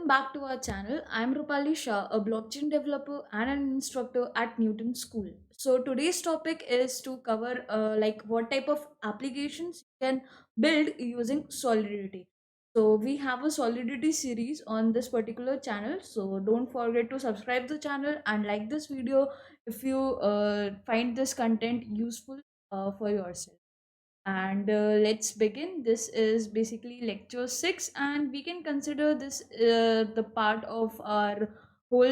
welcome back to our channel. I'm Rupali Shah, a blockchain developer and an instructor at Newton School. So today's topic is to cover what type of applications you can build using Solidity. So we have a Solidity series on this particular channel. So don't forget to subscribe the channel and like this video if you find this content useful for yourself. And let's begin. This is basically lecture 6, and we can consider this the part of our whole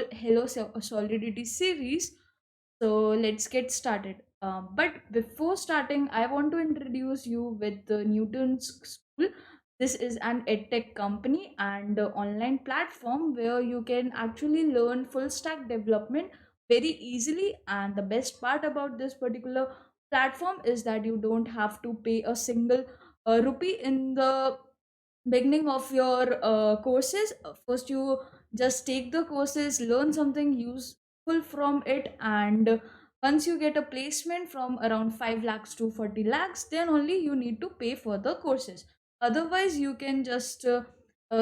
Solidity series. So let's get started. But before starting, I want to introduce you with the Newton's School. This is an edtech company and online platform where you can actually learn full stack development very easily. And the best part about this particular platform is that you don't have to pay a single rupee in the beginning of your courses. First, you just take the courses, learn something useful from it, and once you get a placement from around 5 lakhs to 40 lakhs, then only you need to pay for the courses. Otherwise, you can just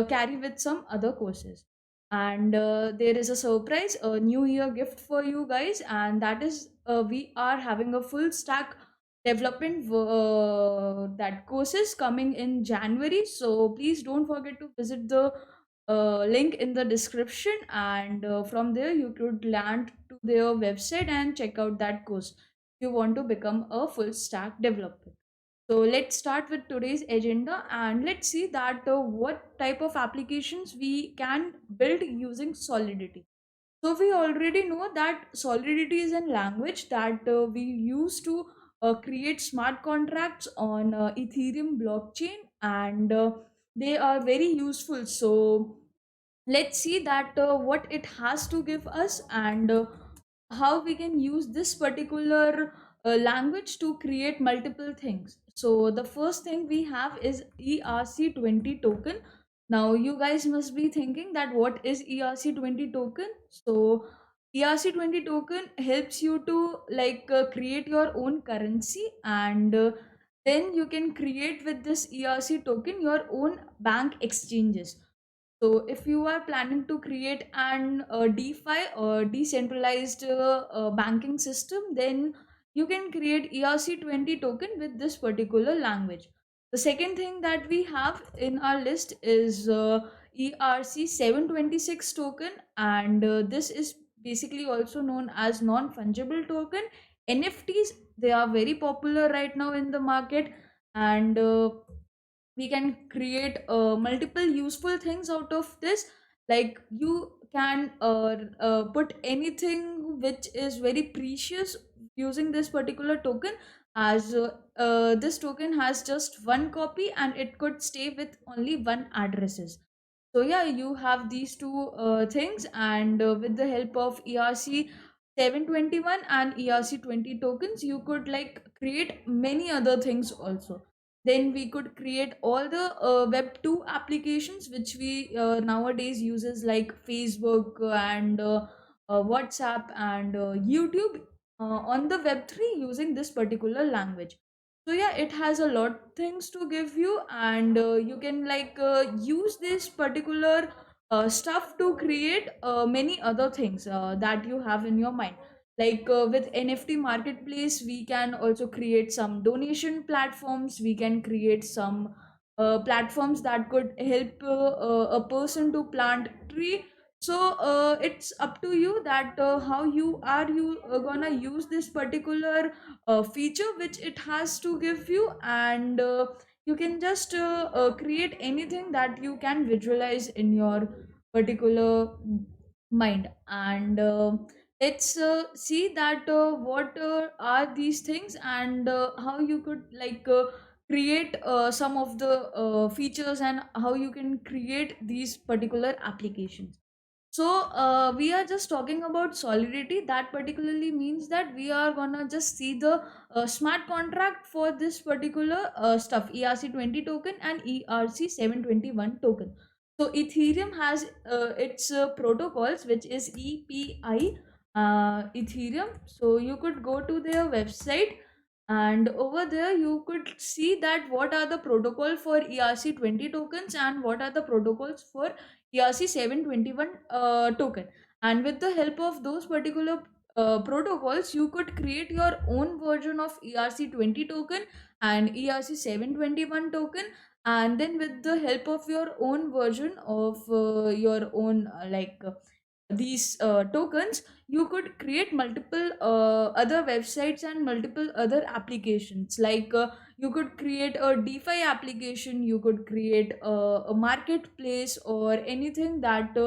carry with some other courses. And there is a surprise, a new year gift for you guys, and that is we are having a full stack development that courses coming in January. So please don't forget to visit the link in the description, and from there you could land to their website and check out that course if you want to become a full stack developer. So let's start with today's agenda, and let's see that what type of applications we can build using Solidity. So we already know that Solidity is a language that we use to create smart contracts on Ethereum blockchain, and they are very useful. So let's see that what it has to give us, and how we can use this particular language to create multiple things. So the first thing we have is ERC20 token. Now you guys must be thinking that what is ERC20 token. So ERC20 token helps you to create your own currency, and then you can create with this ERC token your own bank exchanges. So if you are planning to create an DeFi or decentralized banking system, then you can create ERC20 token with this particular language. The second thing that we have in our list is ERC726 token, and this is basically also known as non-fungible token. NFTs, they are very popular right now in the market, and we can create multiple useful things out of this. Like you can put anything which is very precious using this particular token, as this token has just one copy and it could stay with only one addresses. So yeah, you have these two things, and with the help of ERC 721 and ERC20 tokens, you could create many other things also. Then we could create all the web 2 applications which we nowadays uses, like Facebook and WhatsApp and YouTube on the web 3 using this particular language. So yeah, it has a lot things to give you, and you can use this particular stuff to create many other things that you have in your mind. With NFT marketplace, we can also create some donation platforms. We can create some platforms that could help a person to plant tree. So it's up to you that how you gonna use this particular feature which it has to give you, and you can just create anything that you can visualize in your particular mind. And let's see that what are these things, and how you could create some of the features, and how you can create these particular applications. So we are just talking about Solidity. That particularly means that we are gonna just see the smart contract for this particular stuff, ERC20 token and ERC721 token. So Ethereum has its protocols, which is EPI Ethereum. So you could go to their website, And over there you could see that what are the protocol for ERC20 tokens and what are the protocols for ERC721 token. And with the help of those particular protocols, you could create your own version of ERC20 token and ERC721 token. And then with the help of your own version of your own these tokens, you could create multiple other websites and multiple other applications. You could create a DeFi application, you could create a marketplace, or anything that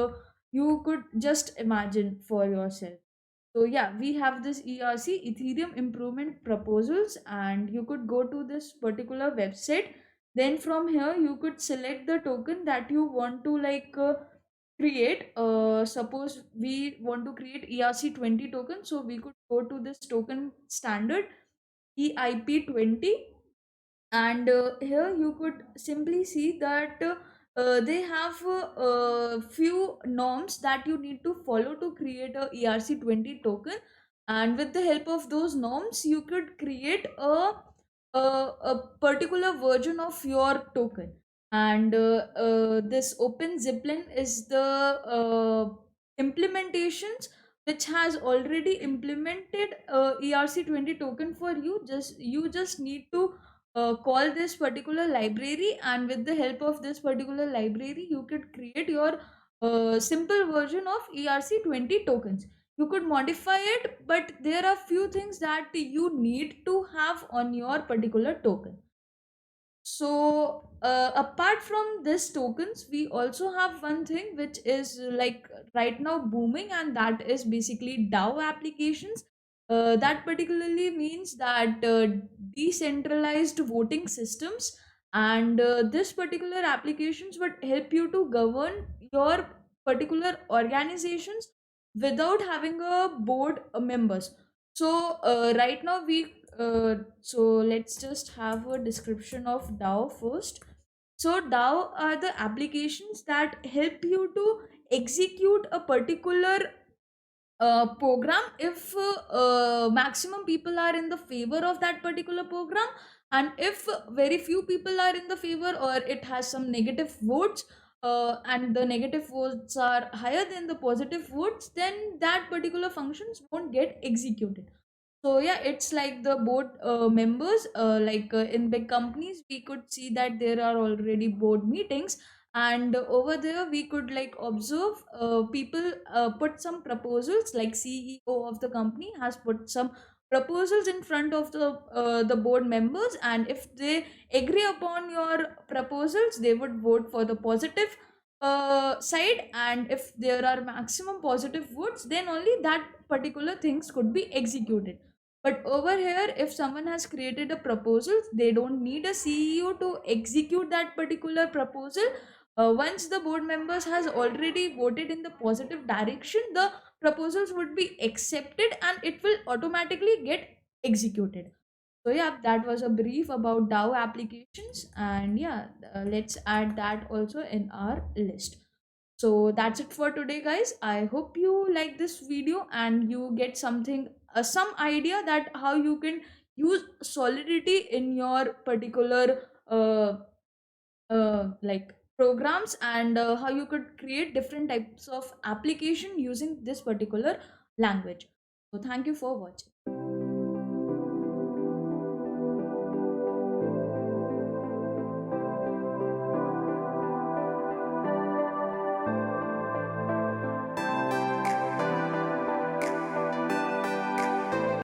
you could just imagine for yourself. So yeah, we have this ERC, Ethereum Improvement Proposals, and you could go to this particular website. Then from here you could select the token that you want to create. Suppose we want to create ERC20 token, so we could go to this token standard EIP20. And here you could simply see that they have a few norms that you need to follow to create a ERC20 token. And with the help of those norms you could create a particular version of your token. And this open Zipline is the implementations which has already implemented ERC20 token for you. You just need to call this particular library, and with the help of this particular library you could create your simple version of ERC20 tokens. You could modify it, but there are few things that you need to have on your particular token. So apart from this tokens, we also have one thing which is right now booming, and that is basically DAO applications. That particularly means that decentralized voting systems, and this particular applications would help you to govern your particular organizations without having a board members. So right now so let's just have a description of DAO first. So DAO are the applications that help you to execute a particular program if maximum people are in the favor of that particular program, and if very few people are in the favor, or it has some negative votes, and the negative votes are higher than the positive votes, then that particular functions won't get executed. So yeah, it's like the board members, in big companies we could see that there are already board meetings, and over there we could observe people put some proposals. Like CEO of the company has put some proposals in front of the board members, and if they agree upon your proposals, they would vote for the positive side. And if there are maximum positive votes, then only that particular things could be executed. But over here, if someone has created a proposal, they don't need a CEO to execute that particular proposal. Once the board members has already voted in the positive direction, the proposals would be accepted and it will automatically get executed. So yeah, that was a brief about DAO applications, and yeah, let's add that also in our list. So that's it for today, guys. I hope you like this video and you get something, some idea that how you can use Solidity in your particular programs, and how you could create different types of application using this particular language. So thank you for watching.